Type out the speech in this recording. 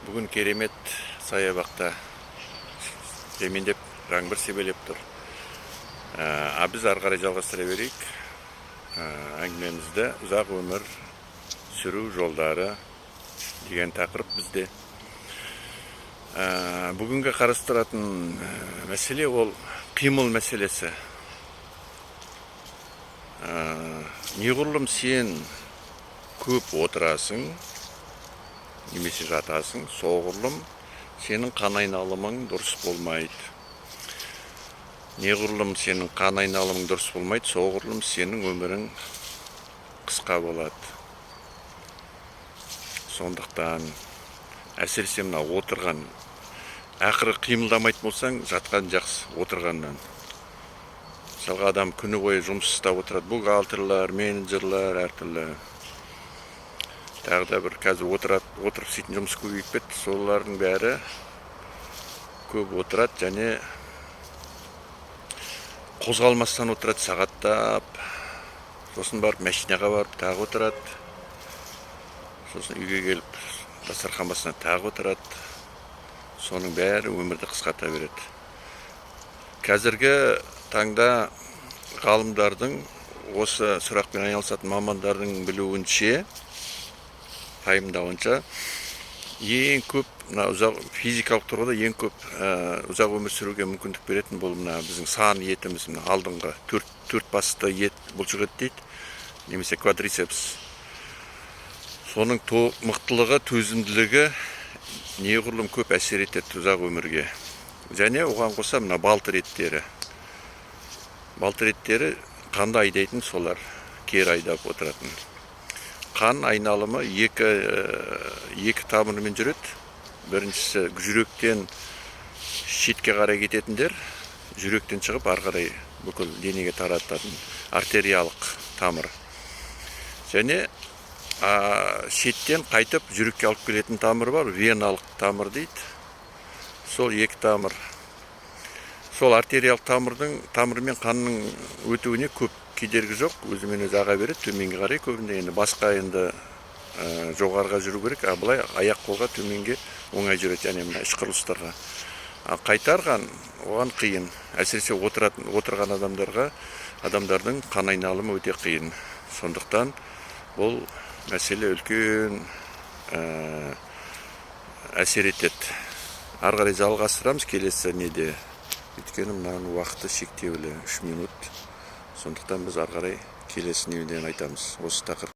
Бүгін керемет саябақта жемендеп жаңбыр себелеп тұр. Біз ары қарай жалғастыра берейік. Әңгімемізді ұзақ өмір сүру жолдары деген тақырып бізде. Бүгінгі қарастыратын мәселе ол қимыл мәселесі. Неғұрлым сен көп отырасың, немесе жатасың, соғұрлым сенің қан айналымың дұрыс болмайды. Неғұрлым сенің қан айналымың дұрыс болмайды, соғұрлым сенің өмірің қысқа болады. Сондықтан әсіресе мына отырған, ақыры қимылдамайтын болсаң, жатқан жақсы отырғаннан. Мысалға адам күні бойы жұмыс істеп отырады, бухгалтерлар, менеджерлар, әртүрлі. Тағы да бір қазір отырып сөйтін жұмыс көбейіп кетті. Солардың бәрі көп отырады және қозғалмастан отырады, сағаттап. Сосын барып машинаға барып тағы отырады. Сосын үйге келіп дастархан басына тағы отырады. Соның бәрі өмірді қысқарта береді. Қазіргі таңда ғалымдардың, осы сұрақпен айналысатын мамандардың білуінше, пайымдауынша, ең көп физикалық тұрғыда ең көп ұзақ өмір сүруге мүмкіндік беретін бұл біздің сан етіміз, алдыңғы төрт басты ет бұлшық ет дейді, немесе квадрицепс. Соның мықтылығы, төзімділігі неғұрлым көп әсер етеді ұзақ өмірге. Және оған қоса балтыр еттері. Балтыр еттері қанды айдайтын, солар кері айдап отыратын. Қан айналымы екі тамырымен жүреді. Біріншісі жүректен шетке қарай кететіндер, жүректен шығып ары қарай бүкіл денеге тарататын артериялық тамыр. Және шеттен қайтып жүрекке алып келетін тамыр бар, веналық тамыр дейді. Сол екі тамыр. Сол артериялық тамырмен қанның өтуіне көп кедергі жоқ, өзімен өзі аға береді, төменге қарай көбінде. Енді басқа енді жоғарыға жүру керек, былай аяқ қолға төменге оңай жүреді, және іш құрылыстарға. Қайтарған оған қиын, әсіресе отырған адамдардың қан айналымы өте қиын. Сондықтан бұл мәселе үлкен әсер етеді. Ары қарай жалғастырамыз келесі неде. Өйткені мынаның уақыты шектеулі, 3 минут. Сондықтан біз ары қарай келесі неден айтамыз осы тақырып.